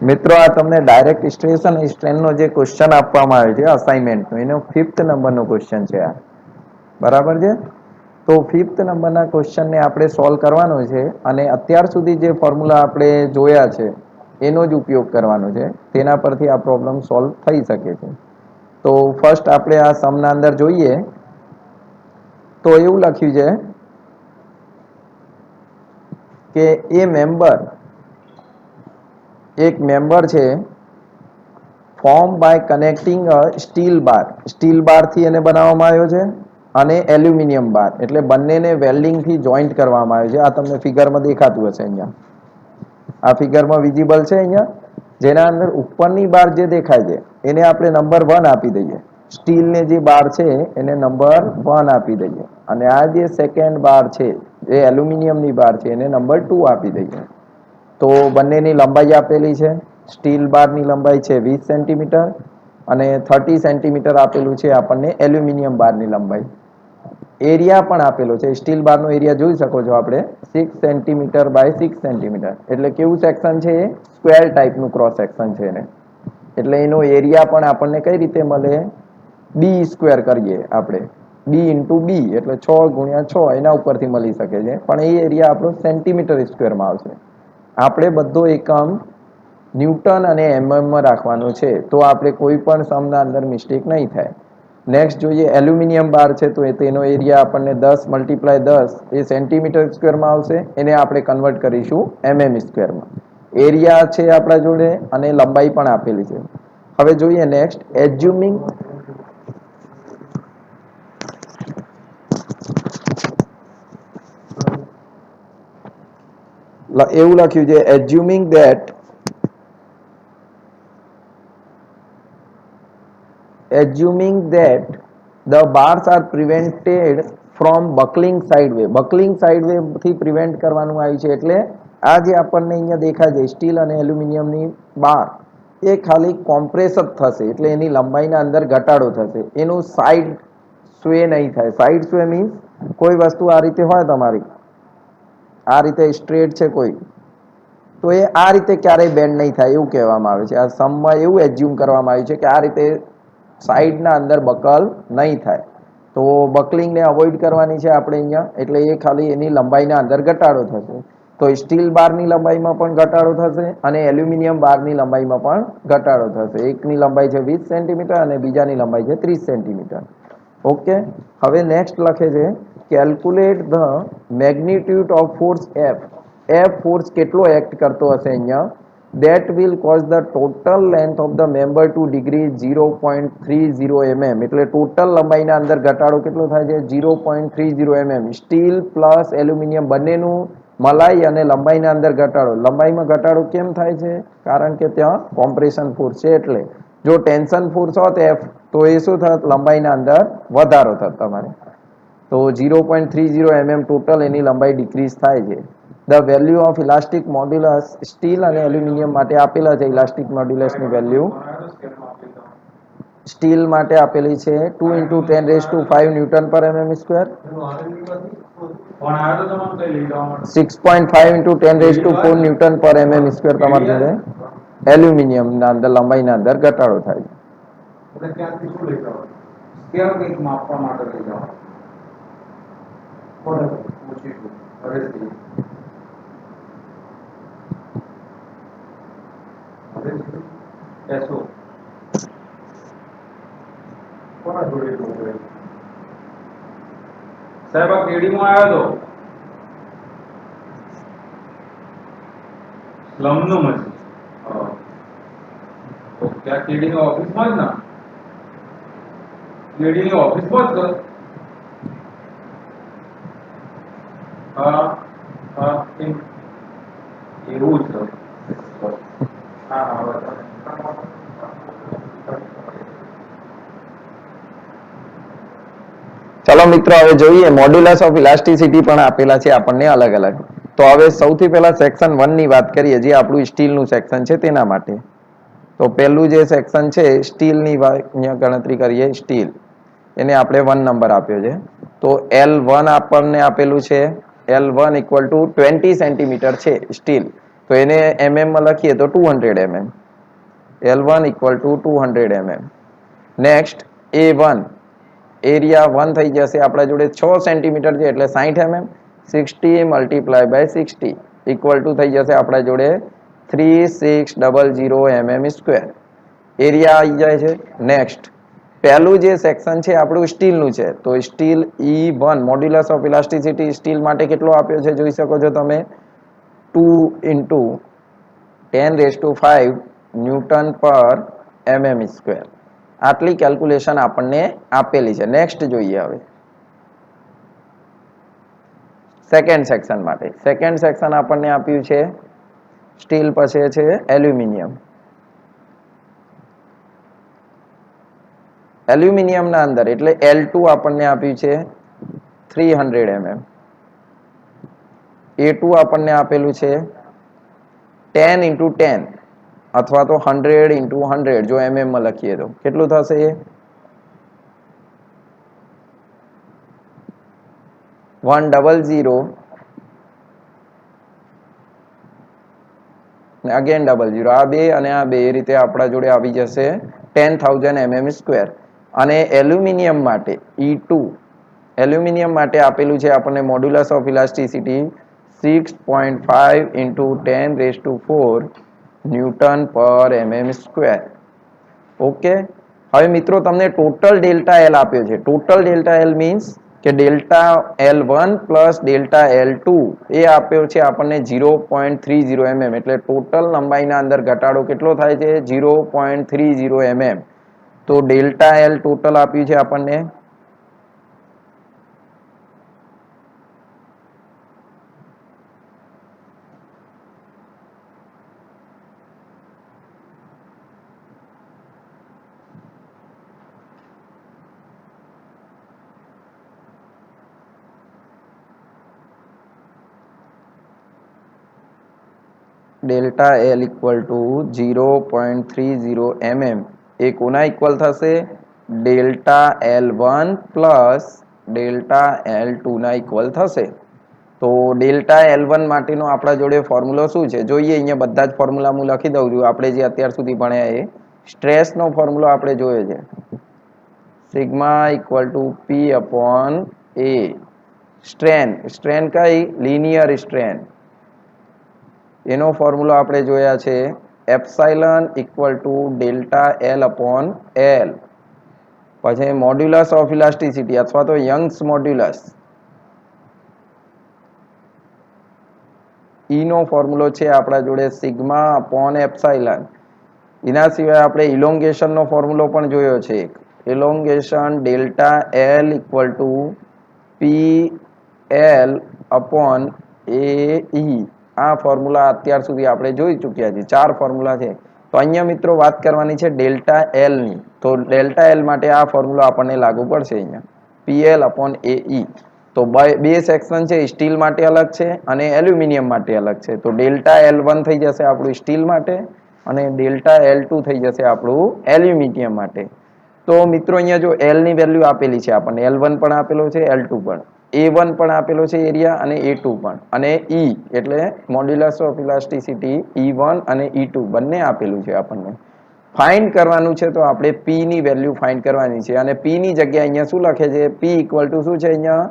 મિત્રો આ તમને ડાયરેક્ટ સ્ટ્રેસ અને સ્ટ્રેનનો જે ક્વેશ્ચન આપવામાં આવે છે અસાઇનમેન્ટનો એનો 5th નંબરનો ક્વેશ્ચન છે આ બરાબર છે તો 5th નંબરના ક્વેશ્ચનને આપણે સોલ્વ કરવાનો છે અને અત્યાર સુધી જે ફોર્મ્યુલા આપણે જોયા છે એનો જ ઉપયોગ કરવાનો છે તેના પરથી આ પ્રોબ્લેમ સોલ્વ થઈ શકે છે તો ફર્સ્ટ આપણે આ સમના અંદર જોઈએ તો એવું લખ્યું છે કે એ મેમ્બર એક મેમ્બર છે form by connecting a steel bar થી એને બનાવવામાં આવ્યો છે અને એલ્યુમિનિયમ બાર એટલે બંનેને વેલ્ડિંગ થી જોઈન્ટ કરવામાં આવ્યો છે આ તમને ફિગરમાં દેખાતું હશે અહીંયા આ ફિગરમાં વિઝિબલ છે અહીંયા જેના અંદર ઉપરની બાર જે દેખાય છે એને આપણે નંબર 1 આપી દઈએ સ્ટીલને જે બાર છે એને નંબર 1 આપી દઈએ અને આ જે સેકન્ડ બાર છે એ એલ્યુમિનિયમની બાર છે એને નંબર 2 આપી દઈએ તો બંનેની લંબાઈ આપેલી છે સ્ટીલ બારની લંબાઈ છે 20 સેન્ટીમીટર અને 30 સેન્ટીમીટર આપેલું છે આપણને એલ્યુમિનિયમ બારની લંબાઈ એરિયા પણ આપેલો છે સ્ટીલ બારનો એરિયા જોઈ શકો છો આપણે 6 સેન્ટીમીટર બાય 6 સેન્ટીમીટર એટલે કેવું સેક્શન છે એ સ્ક્વેર ટાઈપનું ક્રોસ સેક્શન છે એને એટલે એનો એરિયા પણ આપણને કઈ રીતે મળે બી સ્ક્વેર કરીએ આપણે બી ઇન્ટુ બી એટલે 6 ગુણ્યા 6 એના ઉપરથી મળી શકે છે પણ એ એરિયા આપણો સેન્ટીમીટર સ્ક્વેરમાં આવશે આપણે બધો એકમ ન્યૂટન અને એમએમમાં રાખવાનો છે તો આપણે કોઈ પણ સમના અંદર મિસ્ટેક નહીં થાય નેક્સ્ટ જોઈએ એલ્યુમિનિયમ બાર છે તો તેનો એરિયા આપણને 10 × 10 એ સેન્ટીમીટર સ્ક્વેરમાં આવશે એને આપણે કન્વર્ટ કરીશું એમએમ સ્ક્વેરમાં એરિયા છે આપણા જોડે અને લંબાઈ પણ આપેલી છે હવે જોઈએ નેક્સ્ટ એઝ્યુમિંગ એવું લખ્યું છે assuming that the bars are prevented from buckling sideway થી પ્રિવેન્ટ કરવાનું આવ્યું છે એટલે આ જે આપણને અહીંયા દેખાય છે સ્ટીલ અને એલ્યુમિનિયમની બાર એ ખાલી કોમ્પ્રેસ જ થશે એટલે એની લંબાઈના અંદર ઘટાડો થશે એનું સાઈડ સ્વે નહીં થાય સાઈડ સ્વે મીન્સ કોઈ વસ્તુ આ રીતે હોય તમારી આ રીતે સ્ટ્રેટ છે કોઈ તો એ આ રીતે ક્યારેય બેન્ડ નહીં થાય એવું કહેવામાં આવે છે આ સમમાં એવું એઝ્યુમ કરવામાં આવ્યું છે કે આ રીતે સાઈડના અંદર બકલ નહીં થાય તો બકલિંગને અવોઇડ કરવાની છે આપણે અહીંયા એટલે એ ખાલી એની લંબાઈના અંદર ઘટાડો થશે તો સ્ટીલ બારની લંબાઈમાં પણ ઘટાડો થશે અને એલ્યુમિનિયમ બારની લંબાઈમાં પણ ઘટાડો થશે એકની લંબાઈ છે 20 સેન્ટીમીટર અને બીજાની લંબાઈ છે 30 સેન્ટીમીટર ઓકે હવે નેક્સ્ટ લખે છે calculate the magnitude of force F force કેટલો એક્ટ કરતો હશે અહીંયા that will cause the total length of the member to decrease 0.30 mm એટલે ટોટલ લંબાઈના અંદર ઘટાડો કેટલો થાય છે 0.30 mm સ્ટીલ પ્લસ એલ્યુમિનિયમ બંનેનું મલાઈ અને લંબાઈના અંદર ઘટાડો લંબાઈમાં ઘટાડો કેમ થાય છે કારણ કે ત્યાં કોમ્પ્રેશન ફોર્સ છે એટલે જો ટેન્શન ફોર્સ હોત એફ તો એ શું થત લંબાઈના અંદર વધારો થત તમારે તો 0.30 mm ટોટલ એની લંબાઈ ડિક્રીઝ થાય છે the value of elastic modulus steel અને એલ્યુમિનિયમ માટે આપેલા છે ઇલાસ્ટિક મોડ્યુલસની વેલ્યુ સ્ટીલ માટે આપેલી છે 2 × 10⁵ ન્યૂટન પર mm સ્ક્વેર 6.5 × 10⁴ ન્યૂટન પર mm સ્ક્વેર તમારે જોડે એલ્યુમિનિયમના અંદર લંબાઈના અંદર ઘટાડો થાય સાહેબ આ કેડીમાં આવ્યો તો સ્લમનું મજી તો ક્યાં કેડીની ઓફિસમાં જ ના કેડીની ઓફિસમાં જ કર હા હા એવું છે હા હા ચલો મિત્રો હવે જોઈએ મોડ્યુલસ ઓફ ઇલાસ્ટિસિટી પણ આપેલા છે આપણને અલગ અલગ તો હવે સૌથી પહેલા સેક્શન 1 ની વાત કરીએ જે આપણું સ્ટીલનું સેક્શન છે તેના માટે તો પહેલું જે સેક્શન છે સ્ટીલની અહીંયા ગણતરી કરીએ સ્ટીલ એને આપણે 1 નંબર આપ્યો છે તો L1 આપણને આપેલું છે L1 = 20 સેન્ટીમીટર છે સ્ટીલ તો એને mm માં લખીએ તો 200 mm. L1 equal to 200 mm. Next A1 area 1 થઈ જશે આપણા જોડે 6 સેન્ટીમીટર છે એટલે 60 mm. 60 multiply by 60 equal to થઈ જશે આપણા જોડે 3600 mm સ્ક્વેર. એરિયા આવી જાય છે. નેક્સ્ટ પહેલું જે સેક્શન છે આપણું સ્ટીલનું છે તો steel E1 modulus of elasticity steel માટે કેટલો આપ્યો છે જોઈ શકો છો તમે 2 into 10⁵ ન્યૂટન પર mm સ્ક્વેર. આટલી કેલ્ક્યુલેશન આપણને આપેલી છે. નેક્સ્ટ જોઈએ હવે સેકન્ડ સેક્શન માટે. સેકન્ડ સેક્શન આપણને આપ્યું છે સ્ટીલ પછી છે એલ્યુમિનિયમ. એલ્યુમિનિયમના અંદર એટલે L2 આપણને આપ્યું છે 300 mm. A2 આપણને આપેલું છે 10 into 10 અથવા તો 100 into 100 જો mm માં લખીએ તો કેટલું થશે 100 અગેન 00 આ બે અને આ બે એ રીતે આપણા જોડે આવી જશે 10,000 mm સ્ક્વેર. અને એલ્યુમિનિયમ માટે E2 એલ્યુમિનિયમ માટે આપેલું છે આપણને modulus of elasticity 6.5 into 10⁴ newton પર mm સ્ક્વેર. ઓકે. હવે મિત્રો તમને ટોટલ ડેલ્ટા એલ આપ્યો છે. ટોટલ ડેલ્ટા એલ મીન્સ કે delta L1 plus delta L2 એ આપ્યો છે આપણને 0.30 mm એટલે ટોટલ લંબાઈના અંદર ઘટાડો કેટલો થાય છે 0.30 mm. તો ડેલ્ટા એલ ટોટલ આપ્યું છે આપણને delta L equal two 0.30 mm એ કોના ઇક્વલ થશે delta L1 plus delta L2 ના ઇક્વલ થશે. તો ડેલ્ટા L1 માટેનો આપણા જોડે ફોર્મ્યુલો શું છે જોઈએ. અહીંયા બધા જ ફોર્મ્યુલા હું લખી દઉં છું. આપણે જે અત્યાર સુધી ભણ્યા એ સ્ટ્રેસનો ફોર્મ્યુલો આપણે જોયો છે sigma equal two P upon A. Strain strain કઈ લિનિયર સ્ટ્રેન એનો ફોર્મ્યુલો આપણે જોયા છે epsilon equal to delta L upon L. પછી મોડ્યુલસ ઓફ ઇલાસ્ટિસિટી અથવા તો યંગ્સ મોડ્યુલસ E નો ફોર્મ્યુલો છે આપણા જોડે સિગ્મા અપોન એપ્સાઇલન. એના સિવાય આપણે ઇલોંગેશન નો ફોર્મ્યુલો પણ જોયો છે. Elongation delta L equal to P L upon A E. આ ફોર્મ્યુલા અત્યાર સુધી આપણે જોઈ ચૂક્યા છીએ. 4 ફોર્મ્યુલા છે. તો અહીંયા મિત્રો વાત કરવાની છે ડેલ્ટા એલ ની. તો ડેલ્ટા એલ માટે આ ફોર્મ્યુલા આપણને લાગુ પડશે અહીંયા પીએલ અપોન એ ઈ. તો બે સેક્શન છે સ્ટીલ માટે અલગ છે અને એલ્યુમિનિયમ માટે અલગ છે. તો ડેલ્ટા L1 થઈ જશે આપણું સ્ટીલ માટે અને ડેલ્ટા L2 થઈ જશે આપણું એલ્યુમિનિયમ માટે. તો મિત્રો અહીંયા જો L ની વેલ્યુ આપેલી છે આપણને L1 પણ આપેલો છે L2 પણ A1 પણ આપેલો છે એરિયા અને A2 પણ અને E એટલે મોડ્યુલસ ઓફ ઇલાસ્ટિસિટી E1 અને E2 બંને આપેલું છે આપણને. ફાઇન્ડ કરવાનું છે તો આપણે P ની વેલ્યુ ફાઇન્ડ કરવાની છે અને P ની જગ્યાએ અહીંયા શું લખે છે P ઇક્વલ ટુ શું છે અહીંયા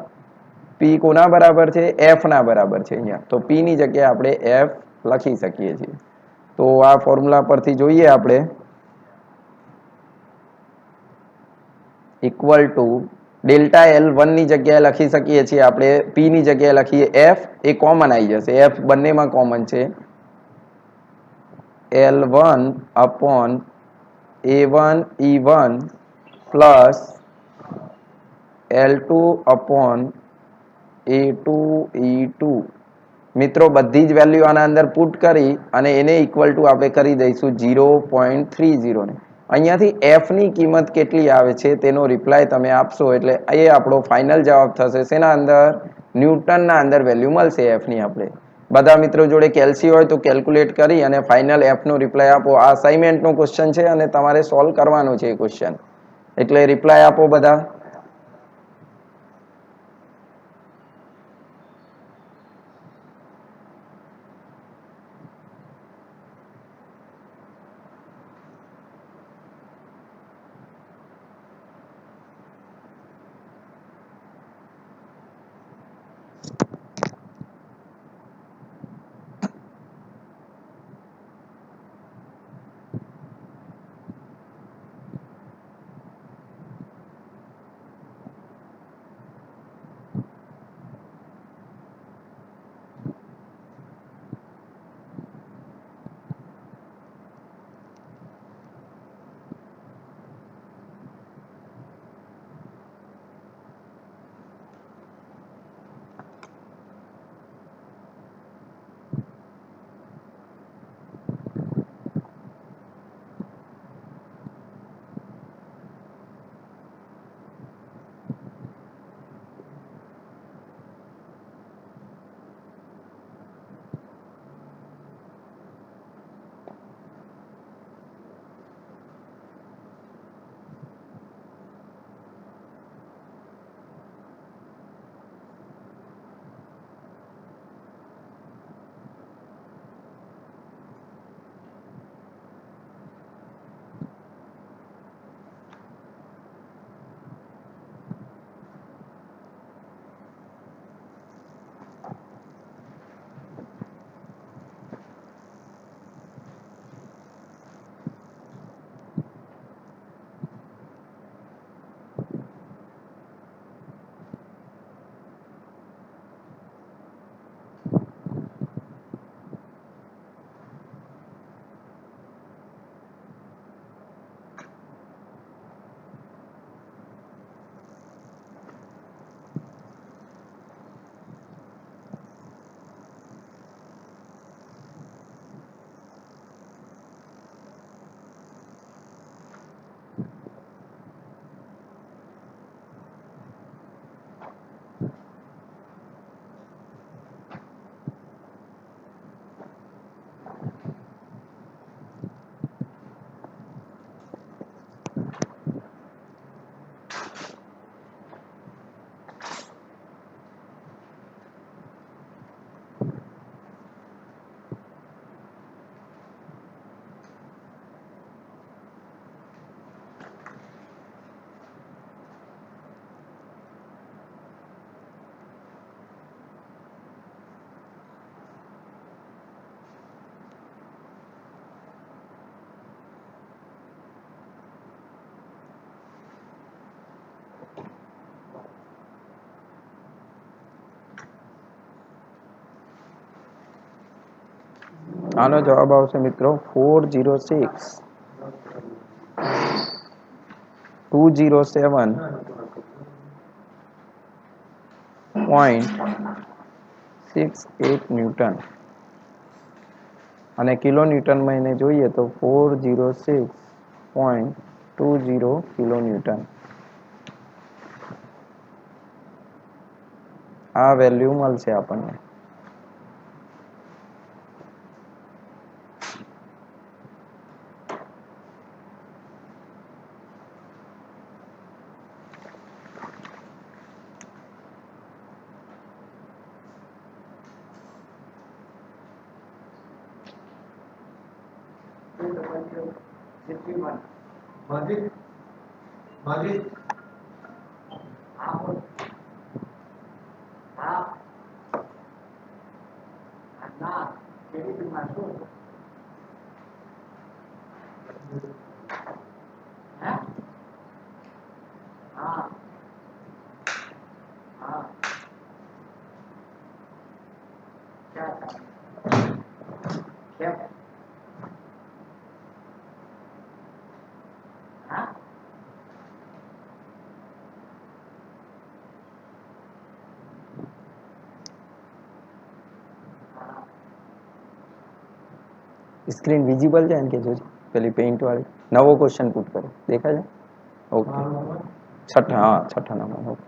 P કોના બરાબર છે F ના બરાબર છે અહીંયા. તો P ની જગ્યાએ આપણે F લખી શકીએ છીએ. તો આ ફોર્મ્યુલા પરથી જોઈએ આપણે ઇક્વલ ટુ ડેલ્ટા L1 ની જગ્યાએ લખી શકીએ છીએ આપણે P ની જગ્યાએ લખીએ F એ કોમન આવી જશે. F બંનેમાં કોમન છે. L1 upon A1 E1 plus L2 upon A2 E2. મિત્રો બધી જ વેલ્યુ આના અંદર પુટ કરી અને એને ઇક્વલ ટુ આપણે કરી દઈશું 0.30 ને. અહીંયાથી F ની કિંમત કેટલી આવે છે તેનો રિપ્લાય તમે આપશો એટલે એ આપણો ફાઇનલ જવાબ થશે. શેના અંદર ન્યૂટનના અંદર વેલ્યુ મળશે F ની. આપણે બધા મિત્રો જોડે કેલ્સી હોય તો કેલ્ક્યુલેટ કરી અને ફાઇનલ F નો રિપ્લાય આપો. આ અસાઇનમેન્ટનો ક્વેશ્ચન છે અને તમારે સોલ્વ કરવાનો છે એ ક્વેશ્ચન. એટલે રિપ્લાય આપો બધા. આનો જવાબ આવશે મિત્રો 406 207.68 ન્યૂટન અને કિલો ન્યૂટનમાં એને જોઈએ તો 406.20 કિલો ન્યૂટન આ વેલ્યુ મળશે આપણને. સ્ક્રીન વિઝિબલ છે ને કે જોજો પેલી પેઇન્ટ વાળી નવો ક્વેશ્ચન પુટ કરો દેખાય છે ઓકે છઠ્ઠા નંબર ઓકે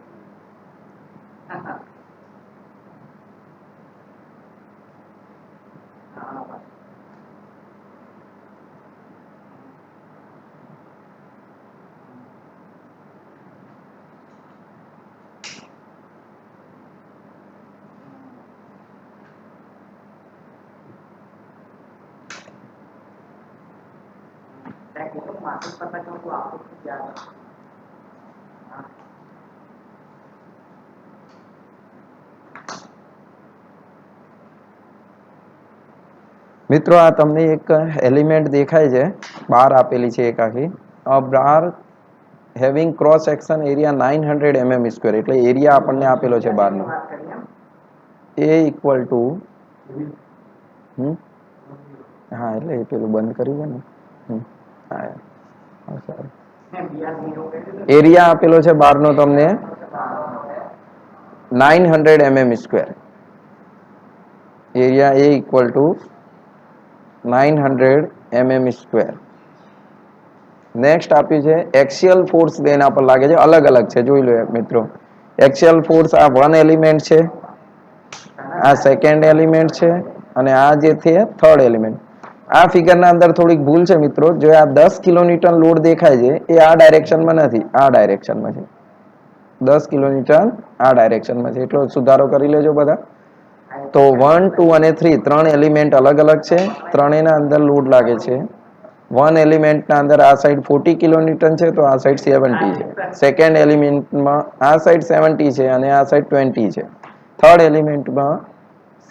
મિત્રો આ તમને એક એલિમેન્ટ દેખાય છે બાર આપેલી છે એક આખી bar having cross section area 900 mm square એટલે એરિયા આપણને આપેલો છે બારનો એ ઇક્વલ ટુ હા એટલે એ પેલું બંધ કર્યું છે ને હા સારું એરિયા આપેલો છે બારનો તમને 900 mm square area A equal to 900 mm square next આપ્યું છે એક્સિયલ ફોર્સ એના પર લાગે છે અલગ અલગ છે જોઈ લો મિત્રો એક્સિયલ ફોર્સ આ વન એલિમેન્ટ છે આ સેકન્ડ એલિમેન્ટ છે અને આ જે છે થર્ડ એલિમેન્ટ આ ફિગરના અંદર થોડીક ભૂલ છે મિત્રો જો આ 10 કિલોન્યુટન લોડ દેખાય છે એ આ ડાયરેક્શનમાં નથી આ ડાયરેક્શનમાં છે 10 કિલોન્યુટન આ ડાયરેક્શનમાં છે એટલો સુધારો કરી લેજો બધા તો 1 2 અને 3 ત્રણ એલિમેન્ટ અલગ અલગ છે ત્રણેયના અંદર લોડ લાગે છે વન એલિમેન્ટના અંદર આ સાઈડ 40 કિલોન્યુટન છે તો આ સાઈડ 70 છે સેકન્ડ એલિમેન્ટમાં આ સાઈડ 70 છે અને આ સાઈડ 20 છે થર્ડ એલિમેન્ટમાં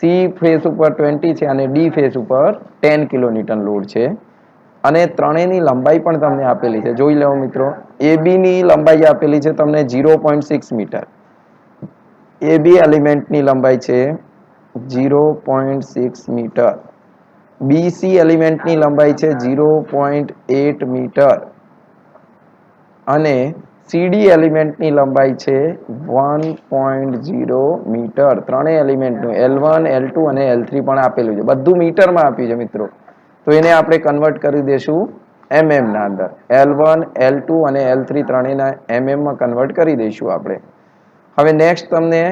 સી ફેસ ઉપર 20 છે અને ડી ફેસ ઉપર 10 કિલોન્યુટન લોડ છે અને ત્રણેયની લંબાઈ પણ તમને આપેલી છે જોઈ લેવો મિત્રો AB ની લંબાઈ આપેલી છે તમને 0.6 મીટર AB એલિમેન્ટની લંબાઈ છે 0.6 મીટર BC એલિમેન્ટની લંબાઈ છે 0.8 મીટર અને CD એલિમેન્ટની લંબાઈ છે 1.0 મીટર ત્રણેય એલિમેન્ટનું L1 L2 અને L3 પણ આપેલું છે બધું મીટરમાં આપ્યું છે મિત્રો તો એને આપણે કન્વર્ટ કરી દેશું mm ના અંદર L1 L2 અને L3 ત્રણેયના mm માં કન્વર્ટ કરી દઈશું આપણે હવે નેક્સ્ટ તમને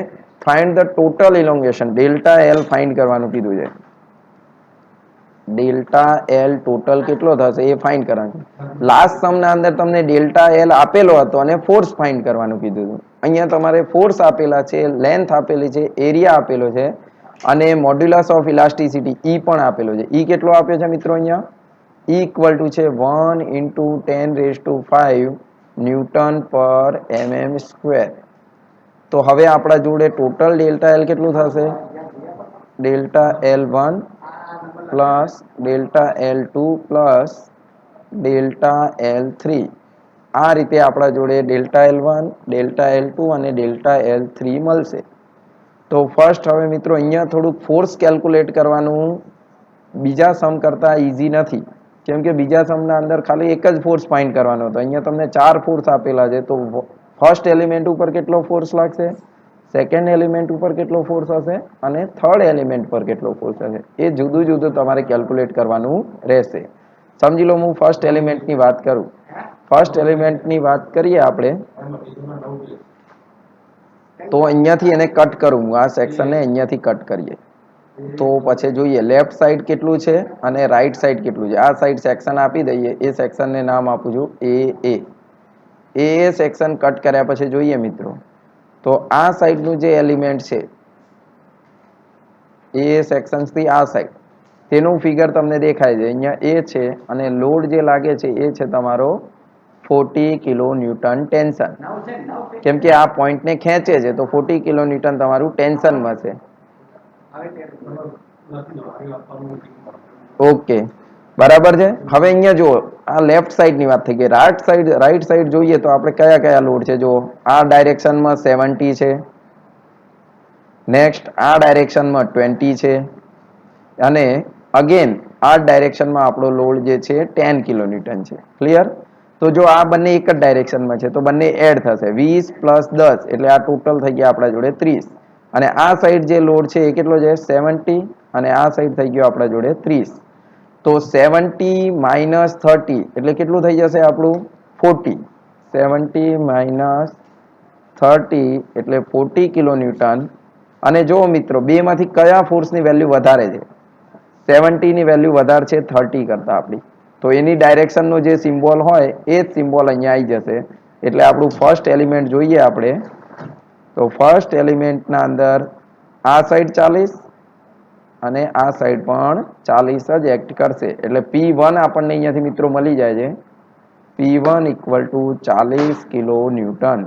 find the total elongation delta L find કરવાનું કીધું છે ડેલ્ટા L ટોટલ કેટલો થશે એ ફાઇન્ડ કરવાનું લાસ્ટ સમના અંદર તમને ડેલ્ટા L આપેલો હતો અને ફોર્સ ફાઇન્ડ કરવાનું કીધું હતું અહીંયા તમારે ફોર્સ આપેલા છે લેન્થ આપેલી છે એરિયા આપેલો છે અને મોડ્યુલસ ઓફ ઇલાસ્ટિસિટી E પણ આપેલો છે E કેટલો આપ્યો છે મિત્રો અહીંયા E ઇક્વલ ટુ છે 1 × 10⁵ ન્યૂટન પર mm સ્ક્વેર તો હવે આપણા જોડે ટોટલ ડેલ્ટા L કેટલું થશે delta L1 plus delta L2 plus delta L3 આ રીતે આપણા જોડે ડેલ્ટા L1 ડેલ્ટા L2 અને ડેલ્ટા L3 મળશે તો ફર્સ્ટ હવે મિત્રો અહીંયા થોડુંક ફોર્સ કેલ્ક્યુલેટ કરવાનું બીજા સમ કરતાં ઈઝી નથી, કેમ કે બીજા સમના અંદર ખાલી એક જ ફોર્સ ફાઇન્ડ કરવાનો હતો. અહીંયા તમને 4 ફોર્સ આપેલા છે. તો ફર્સ્ટ એલિમેન્ટ ઉપર કેટલો ફોર્સ લાગશે, સેકન્ડ એલિમેન્ટ ઉપર કેટલો ફોર્સ હશે અને થર્ડ એલિમેન્ટ પર કેટલો ફોર્સ હશે, એ જુદું જુદું તમારે કેલ્ક્યુલેટ કરવાનું રહેશે. સમજી લો હું ફર્સ્ટ એલિમેન્ટની વાત કરું. ફર્સ્ટ એલિમેન્ટની વાત કરીએ આપણે, તો અહીંયાથી એને કટ કરું હું, આ સેક્શનને અહીંયાથી કટ કરીએ તો પછી જોઈએ લેફ્ટ સાઈડ કેટલું છે અને રાઈટ સાઈડ કેટલું છે. આ સાઈડ સેક્શન આપી દઈએ, એ સેક્શનને નામ આપું છું એ સેક્શન કટ કર્યા પછી જોઈએ મિત્રો, તો આ સાઈડનું જે એલિમેન્ટ છે એ સેક્શન્સથી આ સાઈડ, તેનું ફિગર તમને દેખાય છે અહીંયા એ છે, અને લોડ જે લાગે છે એ છે તમારો 40 કિલો ન્યૂટન ટેન્શન. કેમ કે આ પોઈન્ટને ખેંચે છે તો 40 કિલો ન્યૂટન તમારું ટેન્શનમાં છે. ઓકે, બરાબર છે. હવે અહીંયા જુઓ, આ લેફ્ટ સાઈડની વાત થઈ ગઈ. રાઈટ સાઈડ જોઈએ તો આપણે કયા કયા લોડ છે. જુઓ, આ ડાયરેક્શનમાં 70 છે, નેક્સ્ટ આ ડાયરેક્શનમાં 20 છે, અને અગેન આ ડાયરેક્શનમાં આપણો લોડ જે છે 10 કિલો ન્યૂટન છે. ક્લિયર? તો જો આ બંને એક જ ડાયરેક્શનમાં છે તો બંને એડ થશે, 20 + 10 એટલે આ ટોટલ થઈ ગયા આપણા જોડે 30. અને આ સાઈડ જે લોડ છે એ કેટલો છે 70, અને આ સાઈડ થઈ ગયો આપણા જોડે 30. તો 70 - 30 એટલે કેટલું થઈ જશે આપણું 40. 70 - 30 એટલે 40 કિલો ન્યૂટન. અને જો મિત્રો બેમાંથી કયા ફોર્સની વેલ્યુ વધારે છે, 70 ની વેલ્યુ વધારે છે 30 કરતા આપણી, તો એની ડાયરેક્શનનો જે સિમ્બોલ હોય એ જ સિમ્બોલ અહીંયા આવી જશે. એટલે આપણું ફર્સ્ટ એલિમેન્ટ જોઈએ આપણે, તો ફર્સ્ટ એલિમેન્ટના અંદર આ સાઈડ 40 અને આ સાઈડ પણ 40 જ એક્ટ કરશે. એટલે P1 આપણને અહીંયાથી મિત્રો મળી જાય છે, P1 = 40 કિલો ન્યૂટન.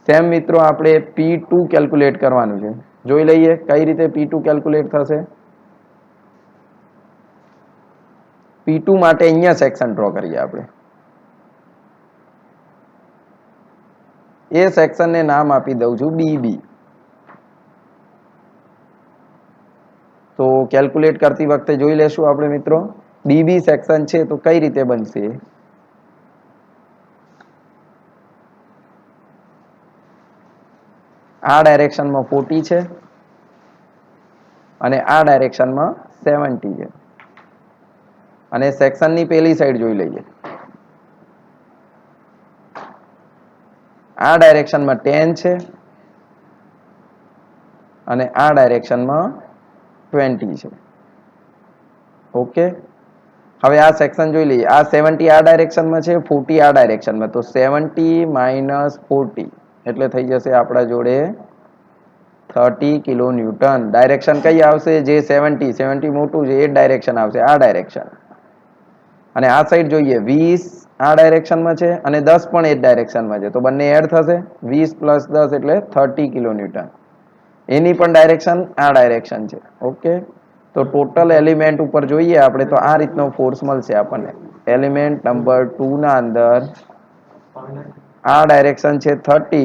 સેમ મિત્રો આપણે P2 કેલ્ક્યુલેટ કરવાનું છે. જોઈ લઈએ કઈ રીતે P2 કેલ્ક્યુલેટ થશે. P2 માટે અહીંયા સેક્શન ડ્રો કરીએ આપણે. એ સેક્શનને નામ આપી દઉં છું BB. તો કેલ્ક્યુલેટ કરતી વખતે જોઈ લેશું આપણે મિત્રો, BB સેક્શન છે તો કઈ રીતે બનશે. આ ડાયરેક્શનમાં 40 છે અને આ ડાયરેક્શનમાં 70 છે. અને સેક્શનની પેલી સાઈડ જોઈ લઈએ. આ ડાયરેક્શનમાં 10 છે અને આ ડાયરેક્શનમાં 20 છે. ઓકે, હવે આ સેક્શન જોઈ લઈએ. આ 70 આ ડાયરેક્શનમાં છે, 40 આ ડાયરેક્શનમાં. તો 70 - 40 એટલે થઈ જશે આપણા જોડે 30 કિલો ન્યૂટન. ડાયરેક્શન કઈ આવશે, જે 70 મોટું છે એ જ ડાયરેક્શન આવશે, આ ડાયરેક્શન. અને આ સાઈડ જોઈએ, 20 આ ડાયરેક્શનમાં છે અને 10 પણ એ જ ડાયરેક્શનમાં છે, તો બંને એડ થશે, 20 + 10 એટલે 30 કિલો ન્યૂટન. એની પણ ડાયરેક્શન આ ડાયરેક્શન છે. ઓકે, તો ટોટલ એલિમેન્ટ ઉપર જોઈએ આપણે તો આ રીતનો ફોર્સ મળશે આપણને. એલિમેન્ટ નંબર 2 ના અંદર આ ડાયરેક્શન છે 30,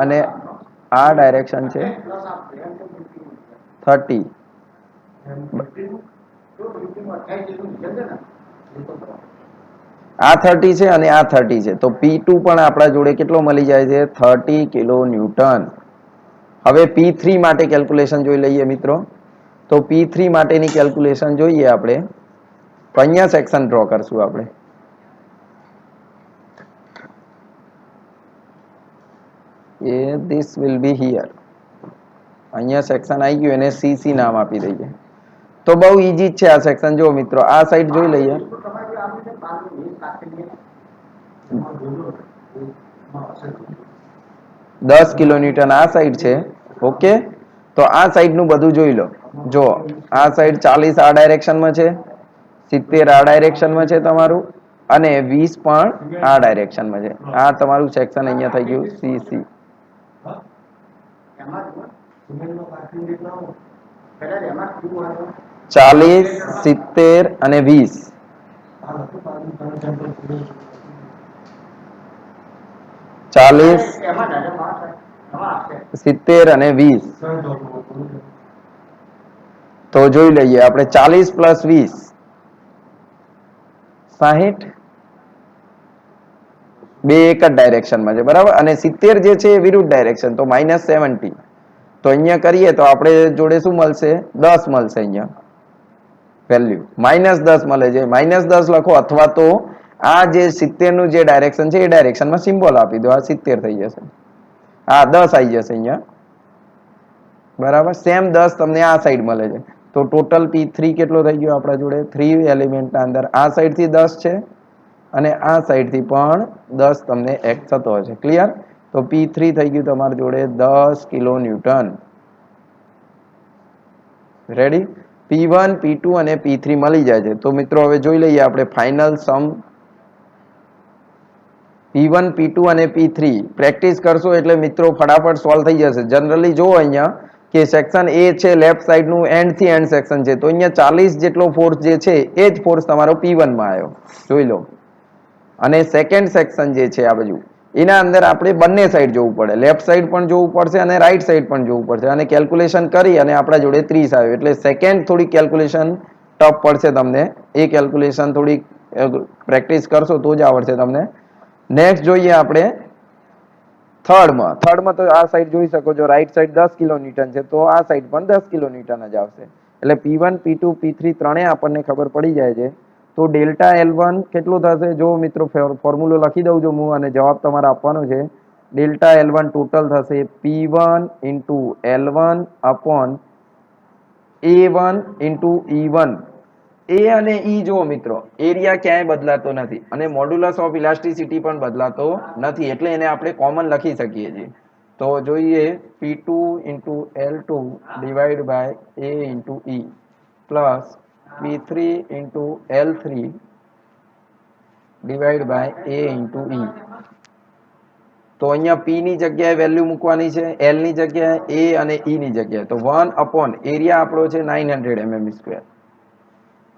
અને આ ડાયરેક્શન છે 30. આ 30 છે અને આ 30 છે, તો P2 પણ આપણા જોડે કેટલો મળી જાય છે 30 કિલો ન્યૂટન. હવે P3 માટે કેલ્ક્યુલેશન જોઈ લઈએ મિત્રો. તો P3 માટેની કેલ્ક્યુલેશન જોઈએ આપણે, તો અહીંયા સેક્શન ડ્રો કરશું આપણે. This will be here. અહીંયા સેક્શન આવી ગયું, એને CC નામ આપી દઈએ. તો બહુ ઈઝી જ છે આ સેક્શન. જો મિત્રો આ સાઈડ જોઈ લઈએ, 10 કિલો ન્યૂટન આ સાઈડ છે. ઓકે, તો આ સાઈડનું બધું જોઈ લો. જો આ સાઈડ 40 આ ડાયરેક્શનમાં છે, 70 આ ડાયરેક્શનમાં છે તમારું, અને 20 પણ આ ડાયરેક્શનમાં છે. આ તમારું સેક્શન અહીંયા થઈ ગયું CC. 40, 70 અને 20. 40, 70 અને 20. તો જોઈ લઈએ આપણે 40 પ્લસ 20 60. બે એક જ ડાયરેક્શનમાં છે બરાબર, અને 70 જે છે એ વિરુદ્ધ ડાયરેક્શન, તો -70. તો અહીંયા કરીએ તો આપણે જોડે શું મળશે? 10 મળશે. અહીંયા વેલ્યુ -10 મળે છે. -10 લખો, અથવા તો આ જે 70 નું જે ડાયરેક્શન છે એ ડાયરેક્શનમાં સિમ્બોલ આપી દો. આ 70 થઈ જશે, આ 10 આવી જશે અહીંયા બરાબર. સેમ 10 તમને આ સાઈડ મળે છે, તો ટોટલ P3 કેટલો થઈ ગયો આપણા જોડે? 3 એલિમેન્ટના અંદર આ સાઈડ થી 10 છે અને આ સાઈડ થી પણ 10 તમને એડ થતો હશે. ક્લિયર? તો P3 થઈ ગયું તમારી જોડે 10 kilo newton. Ready? P1, P2 અને P3 મળી જાય છે. તો મિત્રો હવે જોઈ લઈએ આપણે ફાઇનલ સમ. P1, P2 અને P3 પ્રેક્ટિસ કરશો એટલે મિત્રો ફટાફટ સોલ્વ થઈ જશે. જનરલી જો અહીંયા કે સેક્શન એ છે લેફ્ટ સાઈડ નું એન્ડ થી એન્ડ સેક્શન છે, તો અહીંયા 40 જેટલો ફોર્સ જે છે એ જ ફોર્સ તમારો P1 માં આવ્યો, જોઈ લો. અને સેકન્ડ સેક્શન જે છે આ બાજુ, એના અંદર આપણે બંને સાઈડ જોવું પડે, લેફ્ટ સાઈડ પણ જોવું પડશે અને રાઈટ સાઈડ પણ જોવું પડશે. અને કેલ્ક્યુલેશન કરી અને આપણા જોડે 30 આવ્યો, એટલે સેકન્ડ થોડી કેલ્ક્યુલેશન ટફ પડશે તમને. એ કેલ્ક્યુલેશન થોડી પ્રેક્ટિસ કરશો તો જ આવડશે તમને. નેક્સ્ટ જોઈએ આપણે થર્ડમાં. તો આ સાઈડ જોઈ શકો છો, રાઈટ સાઈડ 10 કિલો ન્યૂટન છે, તો આ સાઈડ પણ 10 કિલો ન્યૂટન જ આવશે. એટલે P1, P2, P3 ત્રણેય આપણને ખબર પડી જાય છે. તો ડેલ્ટા L1 કેટલું થશે? જો મિત્રો ફોર્મ્યુલો લખી દઉં છું હું, અને જવાબ તમારે આપવાનો છે. ડેલ્ટા L1 ટોટલ થશે P1 into L1 upon A1 into E1. એ અને ઈ જુઓ મિત્રો, એરિયા ક્યાંય બદલાતો નથી અને મોડ્યુલસ ઓફ ઇલાસ્ટિસિટી પણ બદલાતો નથી, એટલે એને આપણે કોમન લખી શકીએ છીએ. તો જોઈએ P2 into L2 divide by A into E plus P3 into L3 divide by A into E. તો અહીંયા P ની જગ્યાએ વેલ્યુ મૂકવાની છે, L ની જગ્યાએ A અને E ની જગ્યાએ. તો 1 અપોન એરિયા આપણો છે 900 mm²,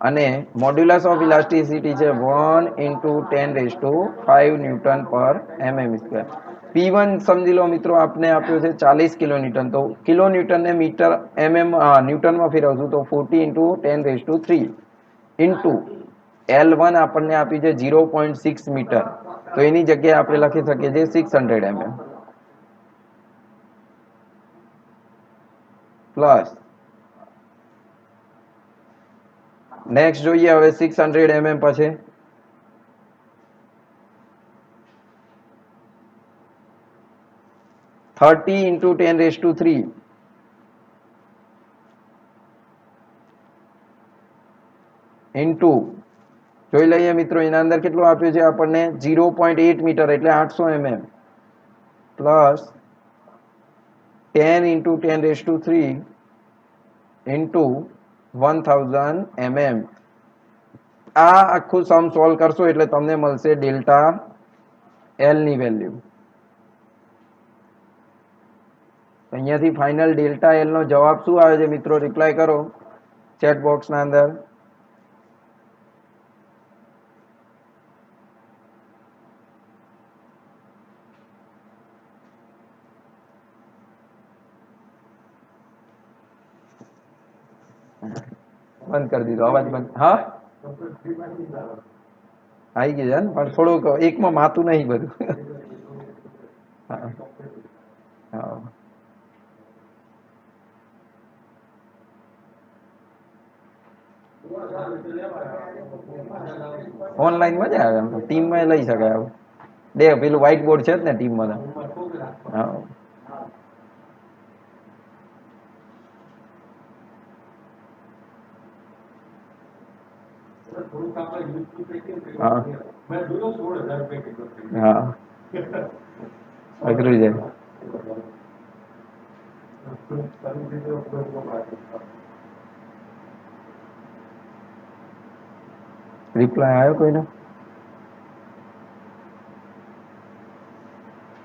અને મોડ્યુલસ ઓફ ઇલાસ્ટિસિટી છે 1 ઇન્ટુ 10⁵ ન્યૂટન પર mm². P1 સમજી લો મિત્રો આપને આપ્યો છે 40 કિલો ન્યૂટન, તો કિલો ન્યૂટન ને મીટર ન્યૂટનમાં ફેરવશું તો 40 ઇન્ટુ 10⁵ ઇન્ટુ L1 આપણને આપી છે 0.6 મીટર, તો એની જગ્યાએ આપણે લખી શકીએ છીએ 600 mm પ્લસ. નેક્સ્ટ જોઈએ હવે 600 mm પછી 30 ઇન્ટુ 10⁵ ઇન્ટુ જોઈ લઈએ મિત્રો એના અંદર કેટલું આપ્યું છે આપણને 0.8 મીટર એટલે 800 mm plus 10 into 10⁵ into 1000 mm. આ આખું સમ સોલ્વ કરશો એટલે તમને મળશે ડેલ્ટા L ની વેલ્યુ. અહીંયાથી ફાઇનલ ડેલ્ટા L નો જવાબ શું આવે છે મિત્રો? રિપ્લાય કરો ચેટ બોક્સના અંદર. બંધ કરી દીધો અવાજ બંધ. હા આવી ગયું છે ને, પણ થોડુંક એકમાં માતું નહીં બધું. હા ઓનલાઈન મજા આવે, એમ તો ટીમમાં લઈ શકાય. પેલું વ્હાઈટ બોર્ડ છે જ ને ટીમમાં. હા હા અઘરું છે. રિપ્લાય આવ્યો કોઈનો?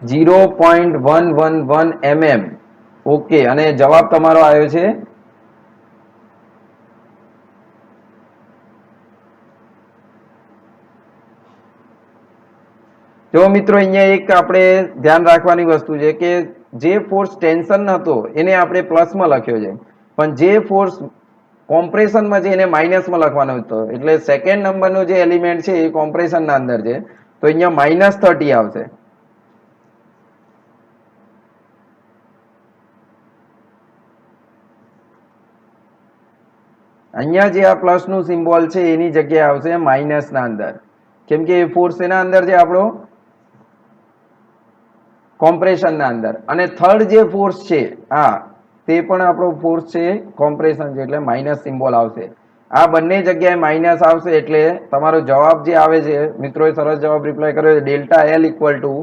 0.111 mm. ઓકે, અને જવાબ તમારો આવ્યો છે જો મિત્રો અહીંયા એક આપણે ધ્યાન રાખવાની વસ્તુ છે કે જે ફોર્સ ટેન્શન હતો એને આપણે પ્લસમાં લખ્યો છે, પણ જે ફોર્સ કોમ્પ્રેશનમાં છે એને માઇનસમાં લખવાનો હતો. એટલે સેકન્ડ નંબરનો જે એલિમેન્ટ છે એ કોમ્પ્રેશનના અંદર છે, તો અહીંયા -30 આવશે. અહીંયા જે આ પ્લસનું સિમ્બોલ છે એની જગ્યાએ આવશે માઇનસના અંદર, કેમ કે એ ફોર્સ એના અંદર છે આપણો કોમ્પ્રેશનના અંદર, અને થર્ડ જે ફોર્સ છે આ તે પણ આપણો ફોર્સ છે કોમ્પ્રેશન છે, એટલે માઇનસ સિમ્બોલ આવશે. આ બંને જગ્યાએ માઇનસ આવશે એટલે તમારો જવાબ જે આવે છે, મિત્રોએ સરસ જવાબ રિપ્લાય કર્યો છે, delta L equal two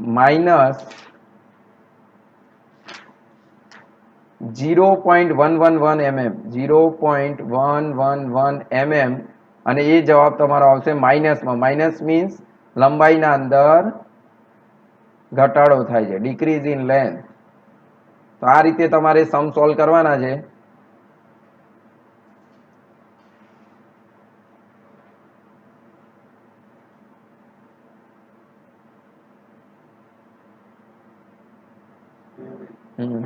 -0.111 mm, 0.111 mm, અને એ જવાબ તમારો આવશે માઇનસમાં. માઇનસ મીન્સ લંબાઈના અંદર ઘટાડો થાય છે, ડિક્રીઝ ઇન લેન્થ. તો આ રીતે તમારે સમ સોલ્વ કરવાના છે.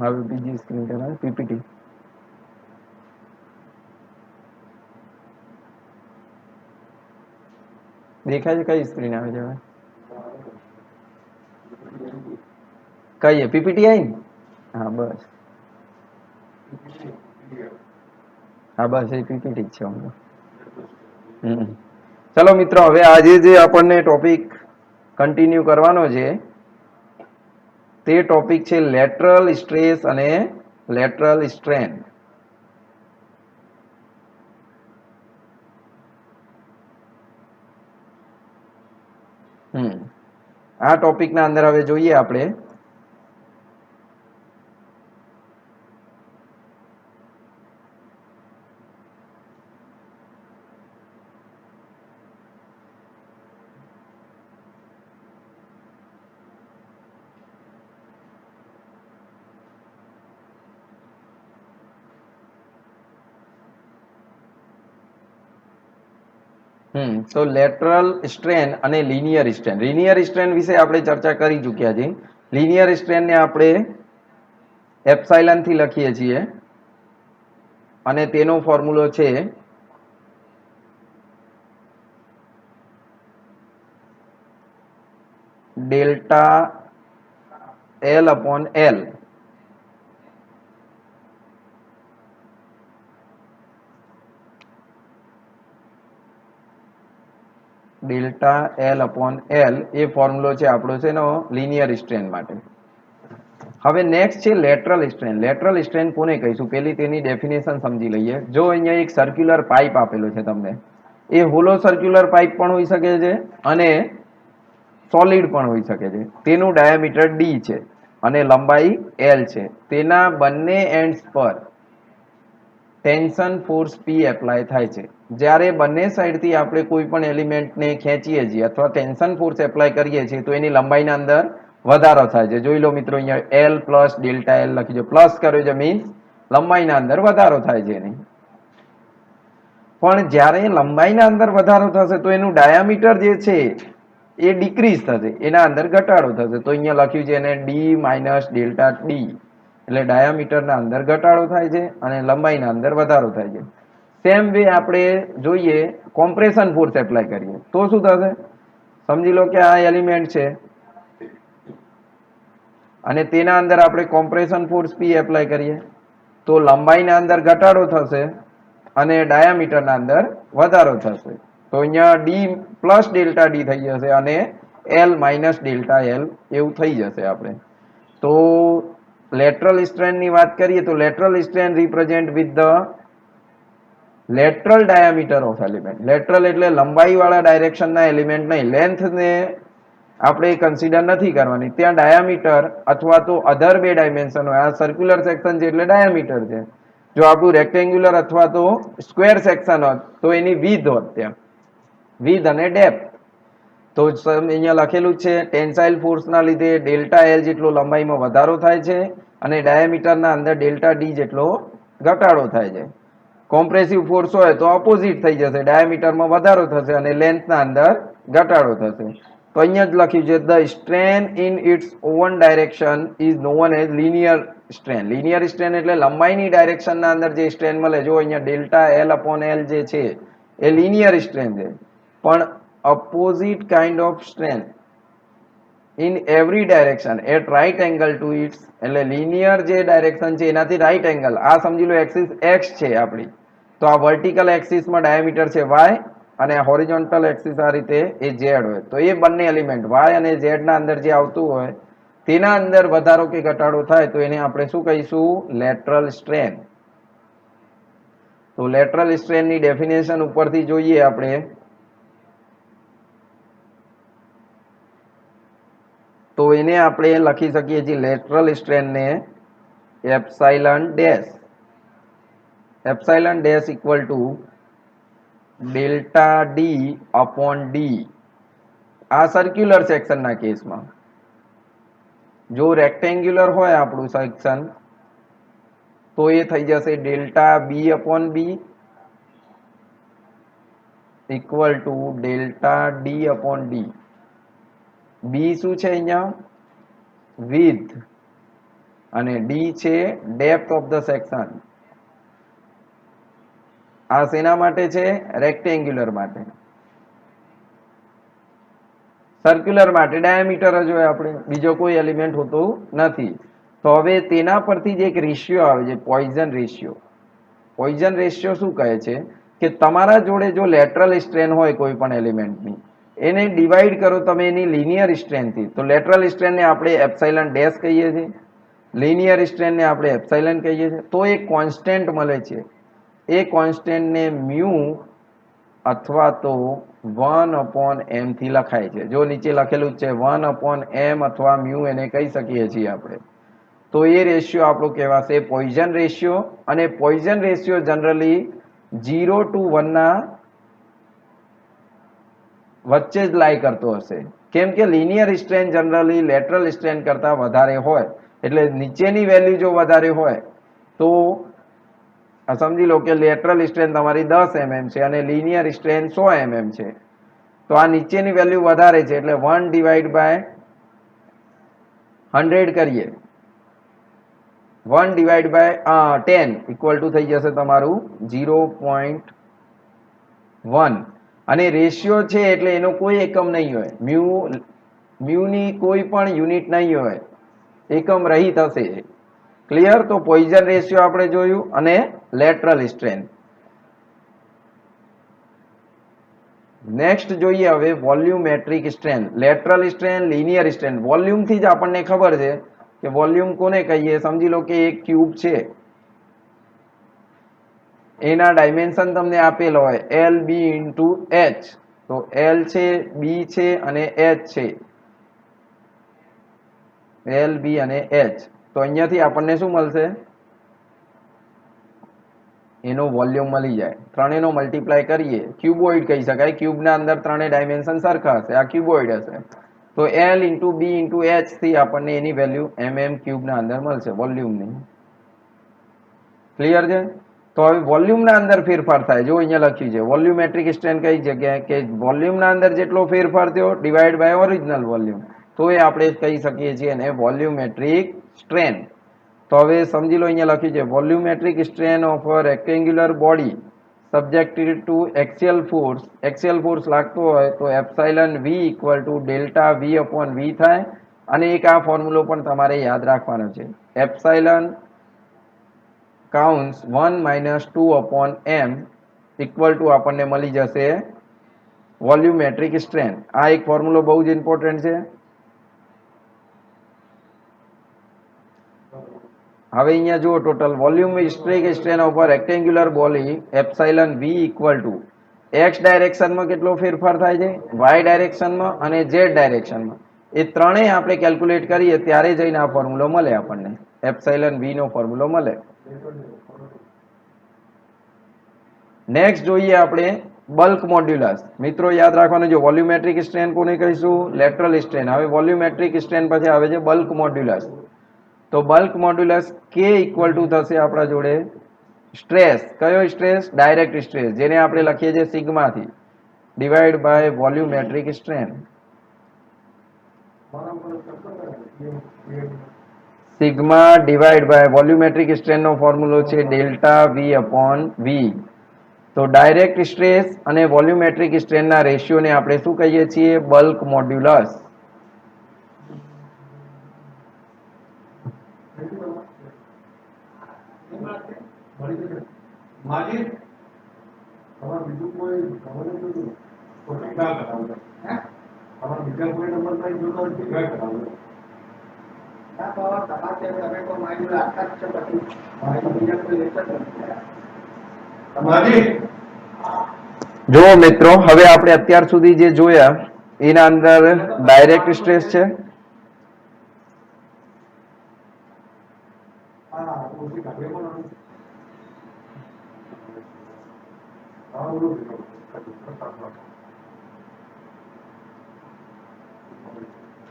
હવે બીજી સ્ક્રીન પર પીપીટી દેખાય છે? કઈ સ્ક્રીન આવે છે હવે? કઈ પીપીટી આવી ને? હા બસ, હા બસ એ પીપીટી જ છે હમણાં. ચલો મિત્રો, હવે આજે જે આપણને ટોપિક કન્ટિન્યુ કરવાનો છે તે ટોપિક છે લેટરલ સ્ટ્રેસ અને લેટરલ સ્ટ્રેન. આ ટોપિકના અંદર હવે જોઈએ આપણે તો લેટરલ સ્ટ્રેન અને લિનિયર સ્ટ્રેન. લિનિયર સ્ટ્રેન વિશે આપણે ચર્ચા કરી ચૂક્યા છીએ. લિનિયર સ્ટ્રેનને આપણે એપ્સાઇલન થી લખીએ છીએ અને તેનો ફોર્મ્યુલો છે delta L upon L. Delta L upon L એ ફોર્મ્યુલો છે આપણો છે એનો લિનિયર સ્ટ્રેન માટે. હવે નેક્સ્ટ છે લેટરલ સ્ટ્રેન. લેટરલ સ્ટ્રેન કોને કહીશું, પેલી તેની ડેફિનેશન સમજી લઈએ. જો અહીંયા એક સર્ક્યુલર પાઇપ આપેલો છે તમને, એ હોલો સર્ક્યુલર પાઇપ પણ હોઈ શકે છે અને સોલિડ પણ હોઈ શકે છે. તેનું ડાયામીટર ડી છે અને લંબાઈ એલ છે. તેના બંને એન્ડ્સ પર ટેન્શન ફોર્સ પી એપ્લાય થાય છે. જ્યારે બંને સાઈડથી આપણે કોઈ પણ એલિમેન્ટને ખેંચીએ છીએ અથવા ટેન્શન ફોર્સ એપ્લાય કરીએ છીએ તો એની લંબાઈના અંદર વધારો થાય છે. જોઈ લો મિત્રો, અહીંયા એલ પ્લસ ડેલ્ટા એલ લખી દો. પ્લસ કર્યો છે મીન્સ લંબાઈના અંદર વધારો થાય છે એની. પણ જ્યારે લંબાઈના અંદર વધારો થશે તો એનું ડાયામીટર જે છે એ ડિક્રીઝ થશે, એના અંદર ઘટાડો થશે. તો અહીંયા લખ્યું છે એને ડી માઇનસ ડેલ્ટા ડી, એટલે ડાયામીટરના અંદર ઘટાડો થાય છે અને લંબાઈના અંદર વધારો થાય છે. સેમ વે આપણે જોઈએ કોમ્પ્રેશન ફોર્સ એપ્લાય કરીએ તો શું થશે? સમજી લો કે આ એલિમેન્ટ છે અને તેના અંદર આપણે કોમ્પ્રેશન ફોર્સ પી એપ્લાય કરીએ તો લંબાઈના અંદર ઘટાડો થશે અને ડાયામીટરના અંદર વધારો થશે. તો અહીંયા ડી પ્લસ ડેલ્ટા ડી થઈ જશે અને એલ માઇનસ ડેલ્ટા એલ એવું થઈ જશે આપણે. તો લેટરલ સ્ટ્રેનની વાત કરીએ તો lateral strain represent with the lateral diameter of element. Lateral એટલે લંબાઈ વાળા ડાયરેક્શનના એલિમેન્ટ નહીં, લેન્થને આપણે કન્સિડર નથી કરવાની. ત્યાં ડાયામીટર અથવા તો અધર બે ડાયમેન્શન હોય. આ સર્ક્યુલર સેક્શન છે એટલે ડાયામીટર છે. જો આપણું રેક્ટેન્ગ્યુલર અથવા તો સ્ક્વેર સેક્શન હોત તો એની વિથ હોત, ત્યાં વિથ અને ડેપ્થ. તો અહીંયા લખેલું છે ટેન્સાઇલ ફોર્સના લીધે ડેલ્ટા એલ જેટલો લંબાઈમાં વધારો થાય છે અને ડાયામીટરના અંદર ડેલ્ટા ડી જેટલો ઘટાડો થાય છે. કોમ્પ્રેસિવ ફોર્સ હોય તો ઓપોઝિટ થઈ જશે, ડાયામીટરમાં વધારો થશે અને લેન્થના અંદર ઘટાડો થશે. તો અહીંયા જ લખ્યું છે the strain in its oven direction is known as linear strain. Linear strain એટલે લંબાઈની ડાયરેક્શનના અંદર જે સ્ટ્રેન મળે, જો અહીંયા ડેલ્ટા એલ અપોન એલ જે છે એ લિનિયર સ્ટ્રેન છે, પણ opposite kind of strain in every direction at right angle to its, એટલે લિનિયર જે ડાયરેક્શન છે એનાથી રાઇટ એંગલ, આ સમજી લો એક્સિસ એક્સ છે આપણી, તો આ વર્ટિકલ એક્સિસમાં ડાયામીટર છે વાય અને હોરિઝોન્ટલ એક્સિસ આ રીતે એ ઝેડ હોય, તો એ બંને એલિમેન્ટ વાય અને ઝેડ ના અંદર જે આવતું હોય તેના અંદર વધારો કે ઘટાડો થાય તો એને આપણે શું કહીશું? Lateral strain. તો લેટરલ સ્ટ્રેન ની ડેફિનેશન ઉપરથી જોઈએ આપણે, તો એને આપણે લખી શકીએ છીએ લેટરલ સ્ટ્રેન ને epsilon dash. Epsilon dash equal to delta D upon D. આ સર્ક્યુલર સેક્શનના કેસમાં. જો રેક્ટેન્ગ્યુલર હોય આપણું સેક્શન તો એ થઈ જશે delta B upon B equal to delta D upon D. B શું છે અહીંયા? વિડ્થ, અને ડી છે ડેપ્થ ઓફ ધ સેક્શન. આ શેના માટે છે? રેક્ટેન્ગ્યુલર માટે. સર્ક્યુલર માટે ડાયામીટર જ હોય આપણે, બીજો કોઈ એલિમેન્ટ હોતું નથી. તો હવે તેના પરથી જ એક રેશિયો આવે છે, પોઈઝન રેશિયો. પોઈઝન રેશિયો શું કહે છે કે તમારા જોડે જો લેટરલ સ્ટ્રેન હોય કોઈ પણ એલિમેન્ટની, એને ડિવાઈડ કરો તમે એની લિનિયર સ્ટ્રેનથી, તો લેટરલ સ્ટ્રેનને આપણે એપ્સાઇલન ડેશ કહીએ છીએ, લિનિયર સ્ટ્રેનને આપણે એપ્સાઇલન કહીએ છીએ. તો એક કોન્સ્ટન્ટ મળે છે, એ કોન્સ્ટન્ટને મ્યુ અથવા તો 1/m થી લખાય છે. જો નીચે લખેલું છે 1/m અથવા મ્યુ એને કહી શકીએ છીએ આપણે. તો એ રેશિયો આપણો કહેવાશે પોઈઝન રેશિયો, અને પોઈઝન રેશિયો જનરલી 0 to 1 ના વચ્ચે જ લાઈ કરતો હશે, કેમ કે linear strain generally lateral strain કરતા વધારે હોય, એટલે નીચેની વેલ્યુ જો વધારે હોય તો સમજી લો કે લેટરલ સ્ટ્રેન તમારી 10 mm છે અને લિનિયર સ્ટ્રેન 100 mm છે, તો આ નીચેની વેલ્યુ વધારે છે એટલે 1/100 કરીએ, 1/10 ઇક્વલ ટુ થઈ જશે તમારું 0.1. અને રેશિયો છે એટલે એનો કોઈ એકમ નહીં હોય, મ્યુની કોઈ પણ યુનિટ નહીં હોય, એકમ રહિત હશે. ક્લિયર? તો પોઈઝન રેશિયો આપણે જોયું અને લેટરલ સ્ટ્રેન. નેક્સ્ટ જોઈએ હવે volumetric strain. Lateral strain, linear strain. વોલ્યુમથી જ આપણને ખબર છે કે વોલ્યુમ કોને કહીએ. સમજી લો કે એક ક્યુબ છે, એના ડાયમેન્શન તમને આપેલ હોય એલ બી ઇન્ટુ એચ. તો એલ છે, બી છે અને એચ છે, એલ બી અને એચ. તો અહીંયાથી આપણને શું મળશે? એનો વોલ્યુમ મળી જાય. ત્રણેયનો મલ્ટીપ્લાય કરીએ, ક્યુબોઇડ કહી શકાય, ક્યુબના અંદર ત્રણેય ડાયમેન્શન સરખા હશે, આ ક્યુબોઇડ હશે. તો L into B into H થી આપણને એની વેલ્યુ ક્યુબના અંદર મળશે વોલ્યુમની. ક્લિયર છે? તો હવે વોલ્યુમના અંદર ફેરફાર થાય, જો અહીંયા લખ્યું છે વોલ્યુમેટ્રિક સ્ટ્રેન કઈ જગ્યાએ, કે વોલ્યુમના અંદર જેટલો ફેરફાર થયો ડિવાઈડ બાય ઓરિજિનલ વોલ્યુમ, તો એ આપણે કહી શકીએ છીએ એને વોલ્યુમેટ્રિક સ્ટ્રેન. તો હવે સમજી લો અહીંયા લખ્યું છે volumetric strain of a rectangular body subjected to axial force. Axial force લાગતો હોય તો epsilon V equal to delta V upon V થાય. અને એક આ ફોર્મ્યુલો પણ તમારે યાદ રાખવાનો છે, એપ્સાઇલન કાઉન્સ 1 - 2/m ઇક્વલ ટુ આપણને મળી જશે વોલ્યુમેટ્રિક સ્ટ્રેન. આ એક ફોર્મ્યુલો બહુ જ ઇમ્પોર્ટન્ટ છે. હવે અહીંયા જુઓ total volumetric strain of rectangular body epsilon V equal to X ડાયરેક્શનમાં કેટલો ફેરફાર થાય છે, વાય ડાયરેક્શનમાં અને ઝેડ ડાયરેક્શનમાં. એ ત્રણેય આપણે કેલ્ક્યુલેટ કરીએ ત્યારે જઈને આ ફોર્મ્યુલો મળે આપણને, એપ્સાઇલન વી નો ફોર્મ્યુલો મળે. નેક્સ્ટ જોઈએ આપણે બલ્ક મોડ્યુલસ. મિત્રો યાદ રાખવાનું, જો વોલ્યુમેટ્રિક સ્ટ્રેન કોને કહીશું? Lateral strain. હવે વોલ્યુમેટ્રિક સ્ટ્રેન પછી આવે છે બલ્ક મોડ્યુલસ. તો બલ્ક મોડ્યુલસ કે ઇક્વલ ટુ થશે આપણા જોડે સ્ટ્રેસ કયો સ્ટ્રેસ? ડાયરેક્ટ સ્ટ્રેસ, જેને આપણે લખીએ છીએ સિગ્માથી divide by volumetric strain. Sigma divide by volumetric સ્ટ્રેનનો ફોર્મ્યુલો છે ડેલ્ટા વી અપોન વી. તો ડાયરેક્ટ સ્ટ્રેસ અને વોલ્યુમેટ્રિક સ્ટ્રેનના રેશિયોને આપણે શું કહીએ છીએ? Bulk modulus. જો મિત્રો, હવે આપણે અત્યાર સુધી જે જોયા એના અંદર ડાયરેક્ટ સ્ટ્રેસ છે,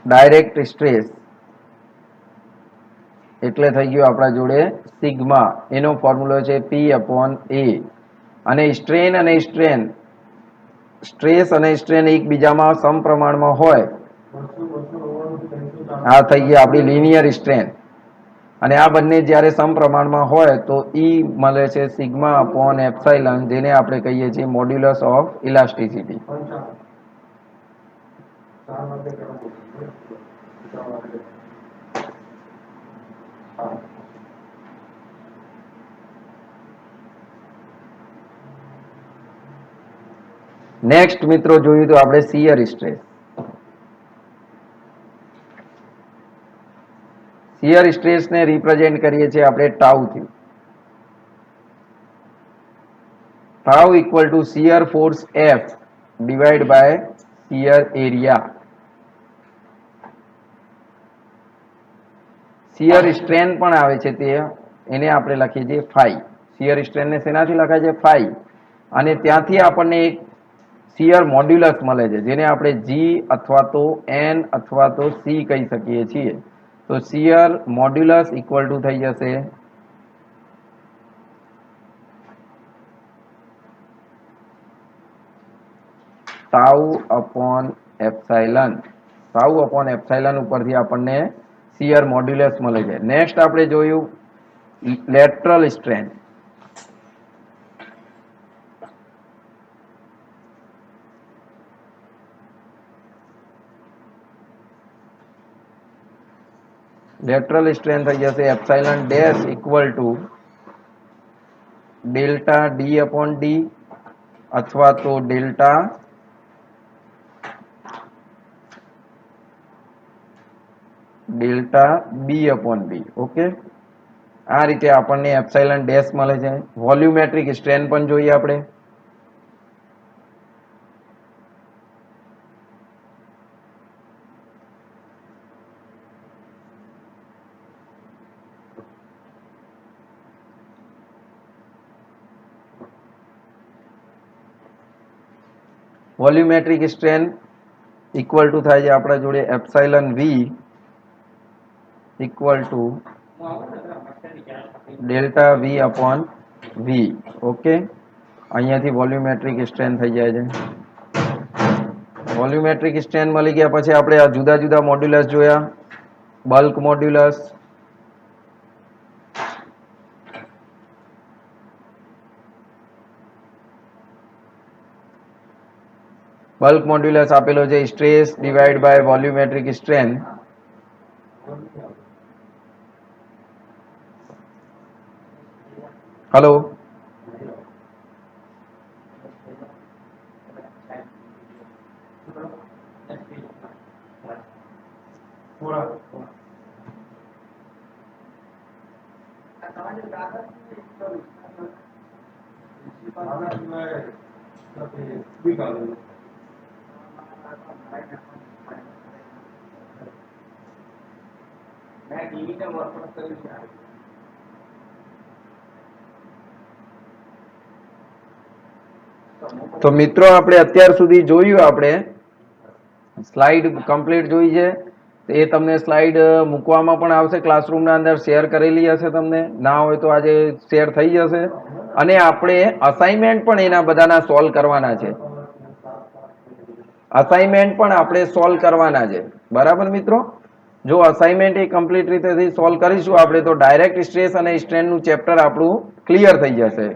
ડાયરેક્ટ સ્ટ્રેસ એટલે થઈ ગયું આપણા જોડે સિગ્મા, એનો ફોર્મ્યુલો છે પી અપોન એ. અને સ્ટ્રેન અને સ્ટ્રેન, સ્ટ્રેસ અને સ્ટ્રેન એકબીજામાં સમપ્રમાણમાં હોય, આ થઈ ગઈ આપણી લિનિયર સ્ટ્રેન. અને આ બંને જ્યારે સમપ્રમાણમાં હોય તો ઈ મળે છે સિગ્મા અપોન એપ્સાઇલન, જેને આપણે કહીએ છીએ મોડ્યુલસ ઓફ ઇલાસ્ટિસિટી. નેક્સ્ટ મિત્રો જોયું તો આપણે શિયર સ્ટ્રેસ. શિયર સ્ટ્રેસને રિપ્રેઝેન્ટ કરીએ છીએ આપણે ટાઉથી. Tau equal to shear force F divide by shear area. Shear strain પણ આવે છે, તે એને આપણે લખીએ છીએ ફાઈ. શિયર સ્ટ્રેનને શેનાથી લખાય છે? ફાઈ. અને ત્યાંથી આપણને એક શિયર મોડ્યુલસ મળે છે, જેને આપણે જી અથવા તો એન અથવા તો સી કહી શકીએ છીએ. તો શિયર મોડ્યુલસ ઇક્વલ ટુ થઈ જશે tau upon epsilon. Tau upon epsilon ઉપરથી આપણને શિયર મોડ્યુલસ મળે છે. નેક્સ્ટ આપણે જોયું લેટરલ સ્ટ્રેન. લેટરલ સ્ટ્રેન થઈ જશે epsilon dash equal to delta D upon D અથવા તો ડેલ્ટા બી અપોન બી. ઓકે, આ રીતે આપણને એપ્સાઇલન ડેશ મળે છે. વોલ્યુમેટ્રિક સ્ટ્રેન પણ જોઈએ આપણે. વોલ્યુમેટ્રિક સ્ટ્રેન ઇક્વલ ટુ થાય છે આપણા જોડે epsilon V equal to delta V upon V. Okay, અહીંયાથી વોલ્યુમેટ્રિક સ્ટ્રેન થઈ જાય છે. વોલ્યુમેટ્રિક સ્ટ્રેન મળી ગયા પછી આપણે આ જુદા જુદા મોડ્યુલસ જોયા. બલ્ક મોડ્યુલસ, બલ્ક મોડ્યુલસ આપેલો છે stress divide by volumetric strain. Hello, તો મિત્રો આપણે અત્યાર સુધી જોયું, આપણે સ્લાઇડ કમ્પ્લીટ જોઈ છે. એ તમને સ્લાઇડ મૂકવામાં પણ આવશે ક્લાસરૂમના અંદર, શેર કરેલી હશે. તમને ના હોય તો આજે શેર થઈ જશે. અને આપણે અસાઇનમેન્ટ પણ એના બધાના સોલ્વ કરવાના છે. અસાઇનમેન્ટ પણ આપણે સોલ્વ કરવાના છે. બરાબર મિત્રો? જો અસાઇનમેન્ટ એ કમ્પ્લીટ રીતે સોલ્વ કરીશું આપણે તો ડાયરેક્ટ સ્ટ્રેસ અને સ્ટ્રેનનું ચેપ્ટર આપણું ક્લિયર થઈ જશે.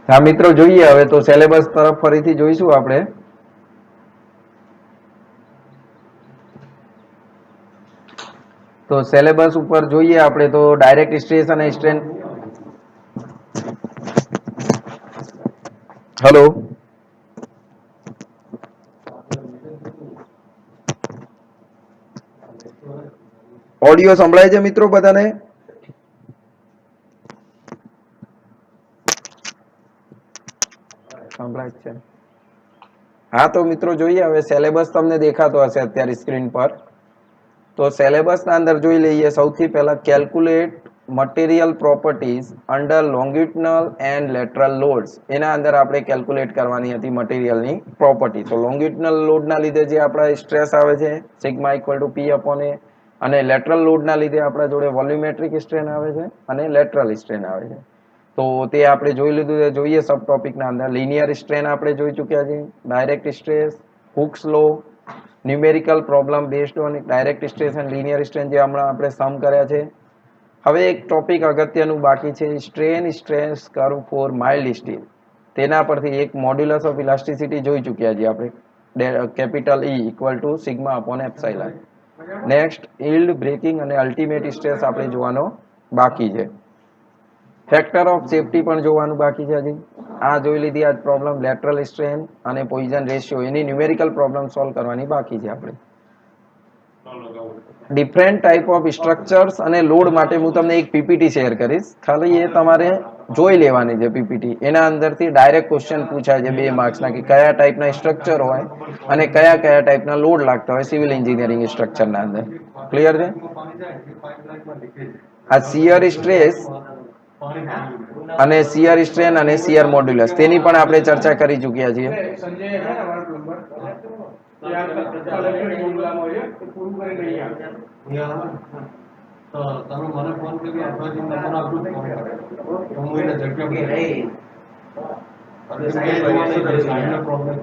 હા મિત્રો, જોઈએ હવે તો સિલેબસ તરફ ફરીથી જોઈશું આપણે. તો સિલેબસ ઉપર જોઈએ આપણે તો ડાયરેક્ટ સ્ટ્રેસ અને સ્ટ્રેન. હેલો, ઓડિયો સંભળાય છે મિત્રો બધાને? સંભળાય છે. હા તો મિત્રો જોઈએ હવે સિલેબસ તમને દેખાતો હશે અત્યારે સ્ક્રીન પર. તો સિલેબસના અંદર જોઈ લઈએ. સૌથી પહેલા calculate material properties under longitudinal and lateral loads. એના અંદર આપણે કેલ્ક્યુલેટ કરવાની હતી મટીરિયલની પ્રોપર્ટી. તો લોંગિટ્યુડનલ લોડના લીધે જે આપણા સ્ટ્રેસ આવે છે sigma equal to P upon A, અને લેટરલ લોડના લીધે આપણા જોડે વોલ્યુમેટ્રિક સ્ટ્રેન આવે છે અને લેટરલ સ્ટ્રેન આવે છે. તો તે આપણે જોઈ લીધું છે. જોઈએ સબ ટોપિકના અંદર લિનિયર સ્ટ્રેન આપણે જોઈ ચૂક્યા છીએ, direct stress, Hooke's law, numerical problem based on direct stress and linear strain જે હમણાં આપણે સમ કર્યા છે. હવે એક ટોપિક અગત્યનું બાકી છે, strain stress curve for mild steel. તેના પરથી એક મોડ્યુલસ ઓફ ઇલાસ્ટિસિટી જોઈ ચૂક્યા છીએ આપણે, capital E equal to sigma upon epsilon. Next yield breaking અને અલ્ટિમેટ સ્ટ્રેસ આપણે જોવાનો બાકી છે. ફેક્ટર ઓફ સેફટી પણ જોવાનું બાકી છે હજી. આ જોઈ લીધી આજ પ્રોબ્લેમ, લેટરલ સ્ટ્રેન અને પોઈઝન રેશિયો, એની ન્યુમેરિકલ પ્રોબ્લેમ સોલ્વ કરવાની બાકી છે આપણે. ડિફરન્ટ ટાઈપ ઓફ સ્ટ્રક્ચર્સ અને લોડ માટે હું તમને એક પીપીટી શેર કરીશ. ખાલી એ તમારે જોઈ લેવાની છે પીપીટી. એના અંદરથી ડાયરેક્ટ ક્વેશ્ચન પૂછાય છે 2 માર્ક્સના કે કયા ટાઈપના સ્ટ્રક્ચર હોય અને કયા કયા ટાઈપના લોડ લાગતા હોય સિવિલ એન્જિનિયરિંગ સ્ટ્રક્ચરના અંદર. ક્લિયર છે? આ શિયર સ્ટ્રેસ અને શિયર સ્ટ્રેન અને શિયર મોડ્યુલસ તેની પણ આપણે ચર્ચા કરી ચૂક્યા છીએ. તમે મને ફોન કરી અઠવાડિયે નંબર આપજો, હું એને જગ્યા પ્રોબ્લેમ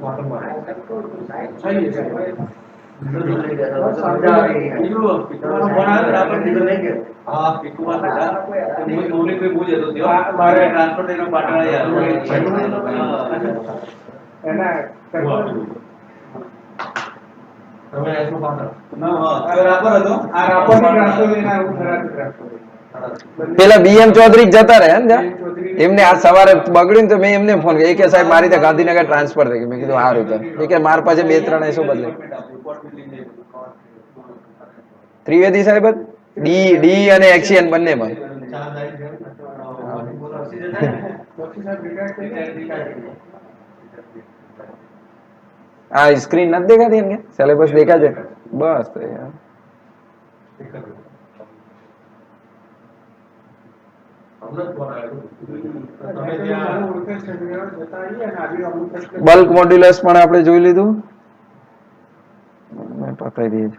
પેલા બીએમ ચૌધરી જતા રહ્યા ને, એમને આ સવારે બગડ્યું તો મેં એમને ફોન કર્યો. એ કે સાહેબ મારી રીતે ગાંધીનગર ટ્રાન્સફર થઈ ગયું. મેં કીધું સારું ચાલ. એ કે માર પાસે 2-3 શું બદલે. ત્રિવેદી સાહેબ ડી અને એક્સિયન બંનેમાં. આ સ્ક્રીન નથી દેખાતી એમ કે સિલેબસ દેખાય છે? બસ યાર. બલ્ક મોડ્યુલસ પણ આપણે જોઈ લીધું. પતાવી દઈએ.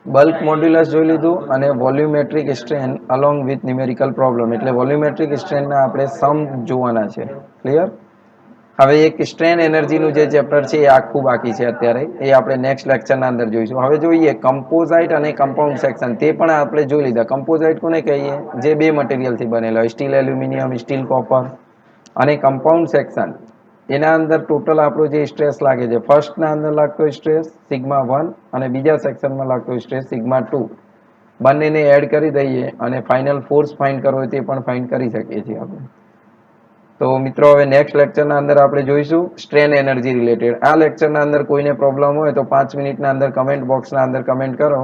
બલ્ક મોડ્યુલસ જોઈ લીધું અને volumetric strain along with numerical problem. એટલે વોલ્યુમેટ્રિક સ્ટ્રેનના આપણે સમ જોવાના છે. ક્લિયર? હવે એક સ્ટ્રેન એનર્જીનું જે ચેપ્ટર છે એ આખું બાકી છે અત્યારે. એ આપણે નેક્સ્ટ લેક્ચરના અંદર જોઈશું. હવે જોઈએ કમ્પોઝાઇટ અને કમ્પાઉન્ડ સેક્શન. તે પણ આપણે જોઈ લીધા. કમ્પોઝાઇટ કોને કહીએ? જે 2 મટીરિયલથી બનેલો હોય, સ્ટીલ એલ્યુમિનિયમ, સ્ટીલ કોપર. અને કમ્પાઉન્ડ સેક્શન એના અંદર ટોટલ આપણો જે સ્ટ્રેસ લાગે છે, ફર્સ્ટના અંદર લાગતો સ્ટ્રેસ સિગ્મા 1 અને બીજા સેક્શનમાં લાગતો સ્ટ્રેસ સિગ્મા 2, બંનેને એડ કરી દઈએ અને ફાઇનલ ફોર્સ ફાઇન્ડ કરવો હોય તે પણ ફાઇન્ડ કરી શકીએ છીએ આપણે. તો મિત્રો હવે નેક્સ્ટ લેક્ચરના અંદર આપણે જોઈશું સ્ટ્રેન એનર્જી રિલેટેડ. આ લેક્ચરના અંદર કોઈને પ્રોબ્લેમ હોય તો 5 મિનિટના અંદર કમેન્ટ બોક્સના અંદર કમેન્ટ કરો.